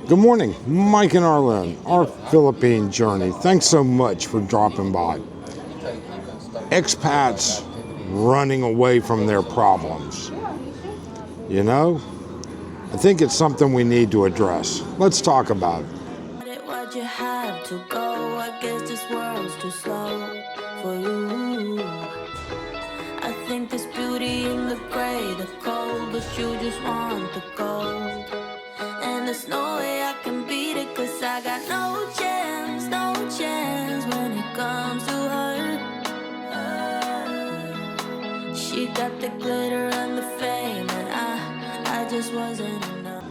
Good morning, Mike and Arlen, Our Philippine Journey. Thanks so much for dropping by. Expats running away from their problems. You know, I think it's something we need to address. Let's talk about it. Why'd you have to go? I guess this world's too slow for you. I think there's beauty in the gray, the cold, but you just want the gold. And there's no way I can beat it, cause I got no chance when it comes to her. She got the glitter and the fame, and I just wasn't enough.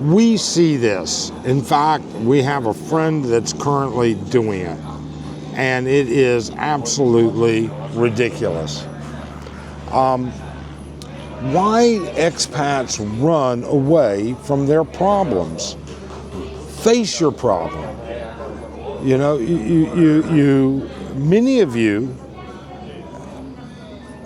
We see this. In fact, we have a friend that's currently doing it, and it is absolutely ridiculous. Why expats run away from their problems? Face your problem. You know, many of you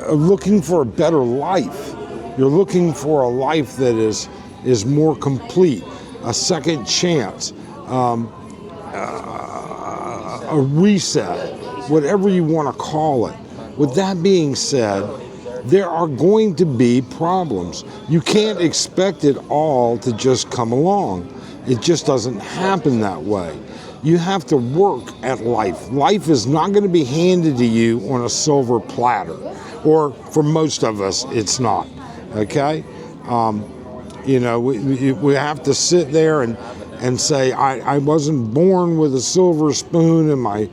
are looking for a better life. You're looking for a life that is more complete, a second chance, a reset, whatever you want to call it. With that being said, there are going to be problems. You can't expect it all to just come along. It just doesn't happen that way. You have to work at life. Life is not going to be handed to you on a silver platter, or for most of us, it's not. Okay? You know, we have to sit there and say, I wasn't born with a silver spoon in my,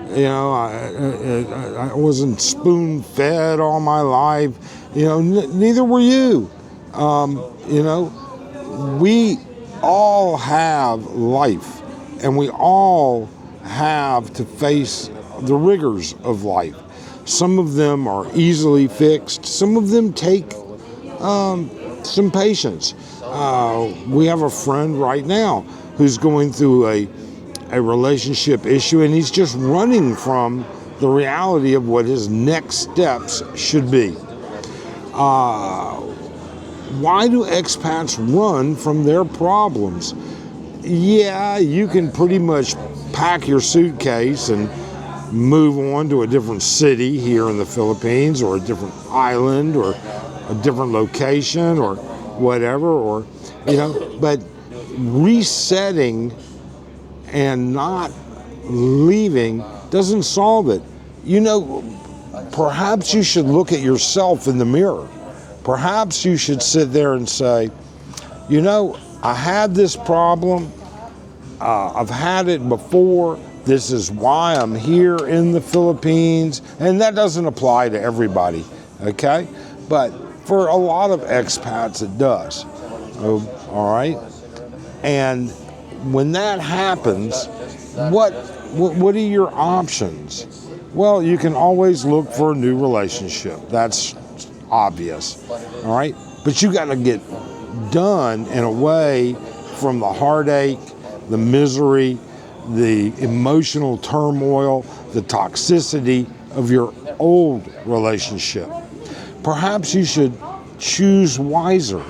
you know, I wasn't spoon-fed all my life. You know, neither were you. You know, we all have life, and we all have to face the rigors of life. Some of them are easily fixed. Some of them take some patience. We have a friend right now who's going through a relationship issue, and he's just running from the reality of what his next steps should be. Why do expats run from their problems? Yeah, you can pretty much pack your suitcase and move on to a different city here in the Philippines, or a different island, or a different location, or whatever, or, you know, but resetting and not leaving doesn't solve it. You know, perhaps you should look at yourself in the mirror. Perhaps you should sit there and say, you know, I had this problem. I've had it before. This is why I'm here in the Philippines. And that doesn't apply to everybody, okay? But for a lot of expats, it does. All right? And when that happens, what are your options? Well, you can always look for a new relationship. That's obvious. All right? But you got to get done and away from the heartache, the misery, the emotional turmoil, the toxicity of your old relationship. Perhaps you should choose wiser.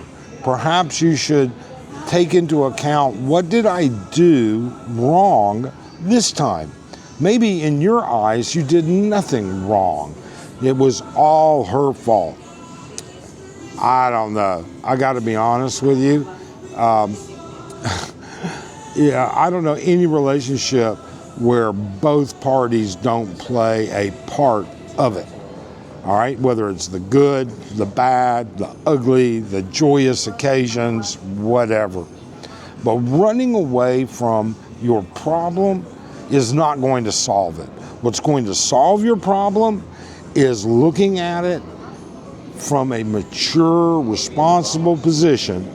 Perhaps you should take into account, what did I do wrong this time? Maybe in your eyes, you did nothing wrong. It was all her fault. I don't know. I got to be honest with you. Yeah, I don't know any relationship where both parties don't play a part of it. All right, whether it's the good, the bad, the ugly, the joyous occasions, whatever. But running away from your problem is not going to solve it. What's going to solve your problem is looking at it from a mature, responsible position,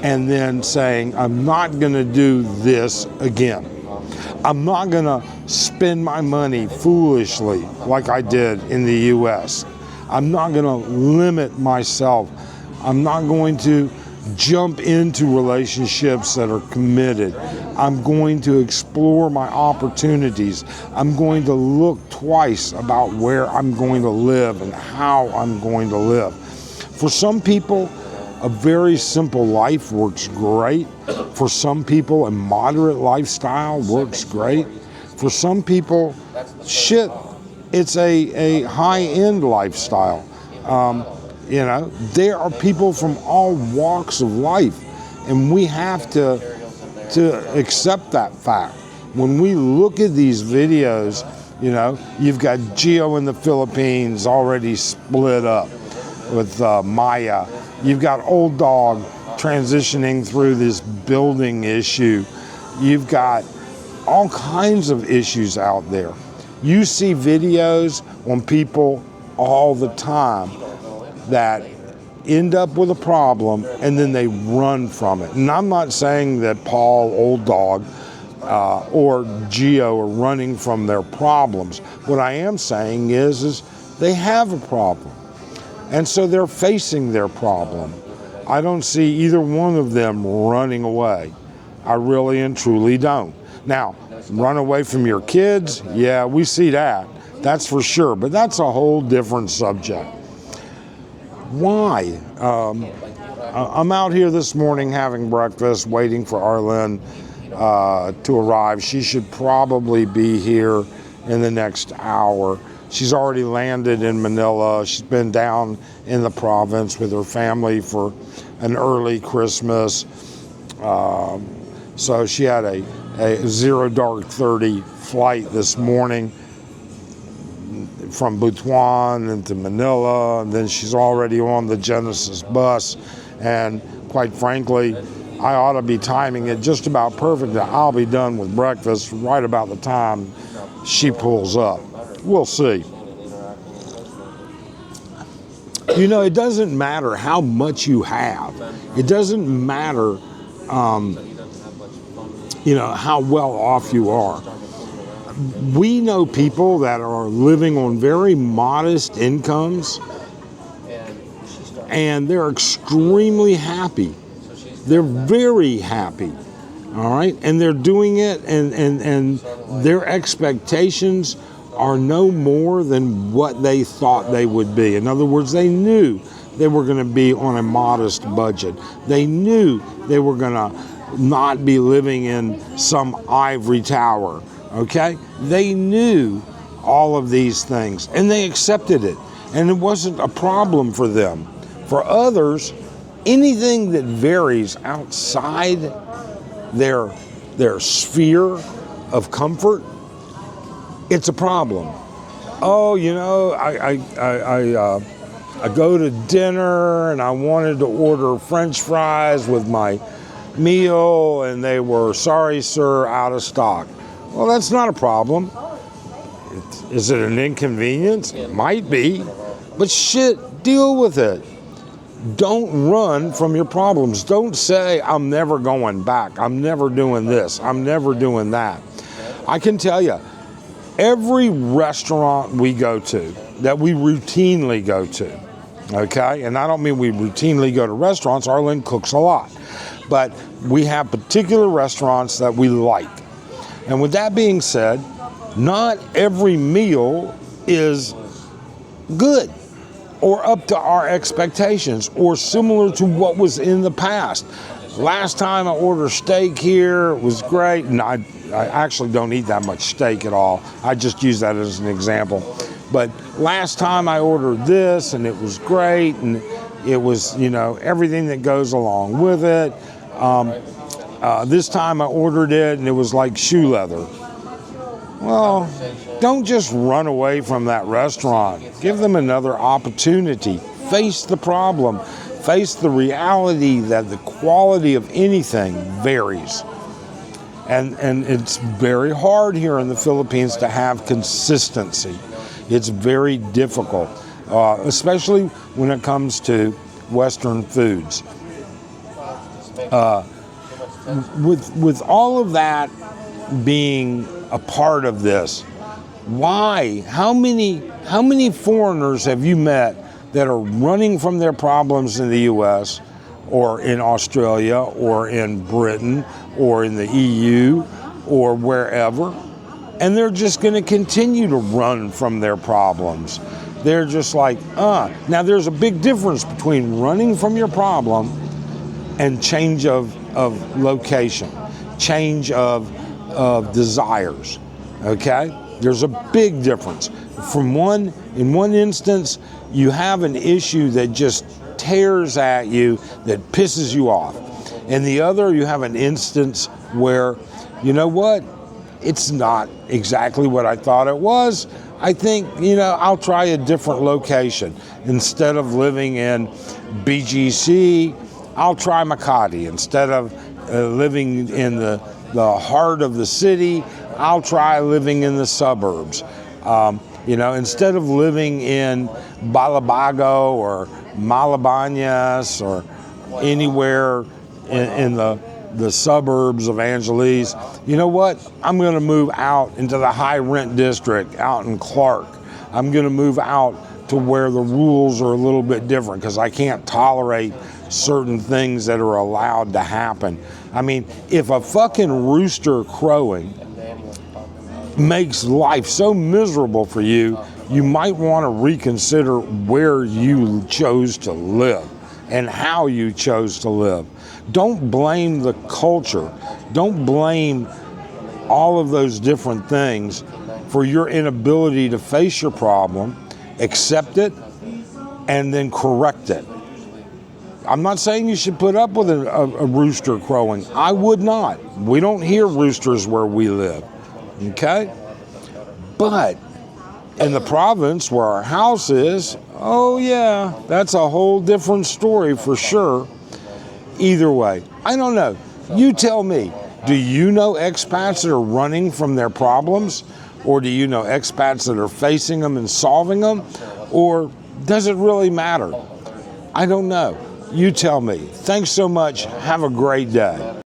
and then saying, I'm not going to do this again. I'm not going to spend my money foolishly like I did in the U.S. I'm not going to limit myself. I'm not going to jump into relationships that are committed. I'm going to explore my opportunities. I'm going to look twice about where I'm going to live and how I'm going to live. For some people, a very simple life works great. For some people, a moderate lifestyle works great. For some people, it's a high-end lifestyle. There are people from all walks of life, and we have to accept that fact. When we look at these videos, you've got Gio in the Philippines already split up with Maya. You've got Old Dog transitioning through this building issue. You've got all kinds of issues out there. You see videos on people all the time that end up with a problem and then they run from it. And I'm not saying that Paul, Old Dog, or Gio are running from their problems. What I am saying is they have a problem. And so they're facing their problem. I don't see either one of them running away. I really and truly don't. Now, run away from your kids, yeah, we see that. That's for sure, but that's a whole different subject. Why? I'm out here this morning having breakfast, waiting for Arlen to arrive. She should probably be here in the next hour. She's already landed in Manila. She's been down in the province with her family for an early Christmas. So she had a 0 dark 30 flight this morning from Butuan into Manila, and then she's already on the Genesis bus. And quite frankly, I ought to be timing it just about perfect that I'll be done with breakfast right about the time she pulls up. We'll see. It doesn't matter how much you have. It doesn't matter, how well off you are. We know people that are living on very modest incomes, and they're extremely happy. They're very happy, all right? And they're doing it, and their expectations are no more than what they thought they would be. In other words, they knew they were going to be on a modest budget. They knew they were going to not be living in some ivory tower, okay? They knew all of these things, and they accepted it, and it wasn't a problem for them. For others, anything that varies outside their sphere of comfort, it's a problem. Oh, I go to dinner and I wanted to order French fries with my meal, and they were, sorry, sir, out of stock. Well, that's not a problem. Is it an inconvenience? It might be, but deal with it. Don't run from your problems. Don't say, I'm never going back. I'm never doing this. I'm never doing that. I can tell you, every restaurant we go to, that we routinely go to, okay? And I don't mean we routinely go to restaurants. Arlen cooks a lot. But we have particular restaurants that we like. And with that being said, not every meal is good or up to our expectations or similar to what was in the past. Last time I ordered steak here, it was great. And I actually don't eat that much steak at all. I just use that as an example. But last time I ordered this and it was great, and it was, everything that goes along with it. This time I ordered it and it was like shoe leather. Well, don't just run away from that restaurant. Give them another opportunity. Face the problem. Face the reality that the quality of anything varies. And it's very hard here in the Philippines to have consistency. It's very difficult, especially when it comes to Western foods. With all of that being a part of this, why? How many foreigners have you met that are running from their problems in the U.S. or in Australia or in Britain or in the EU or wherever, and they're just going to continue to run from their problems? They're just like, Now there's a big difference between running from your problem and change of location, change of desires, okay? There's a big difference. In one instance, you have an issue that just tears at you, that pisses you off. In the other, you have an instance where, you know what, it's not exactly what I thought it was. I think, I'll try a different location. Instead of living in BGC, I'll try Makati. Instead of living in the heart of the city, I'll try living in the suburbs. Instead of living in Balabago or Malabañas or anywhere in the suburbs of Angeles, you know what? I'm going to move out into the high rent district out in Clark. I'm going to move out to where the rules are a little bit different because I can't tolerate certain things that are allowed to happen. I mean, if a fucking rooster crowing makes life so miserable for you, you might want to reconsider where you chose to live and how you chose to live. Don't blame the culture. Don't blame all of those different things for your inability to face your problem, accept it, and then correct it. I'm not saying you should put up with a rooster crowing. I would not. We don't hear roosters where we live, okay? But in the province where our house is, oh yeah, that's a whole different story for sure. Either way, I don't know. You tell me, do you know expats that are running from their problems? Or do you know expats that are facing them and solving them? Or does it really matter? I don't know. You tell me. Thanks so much. Have a great day.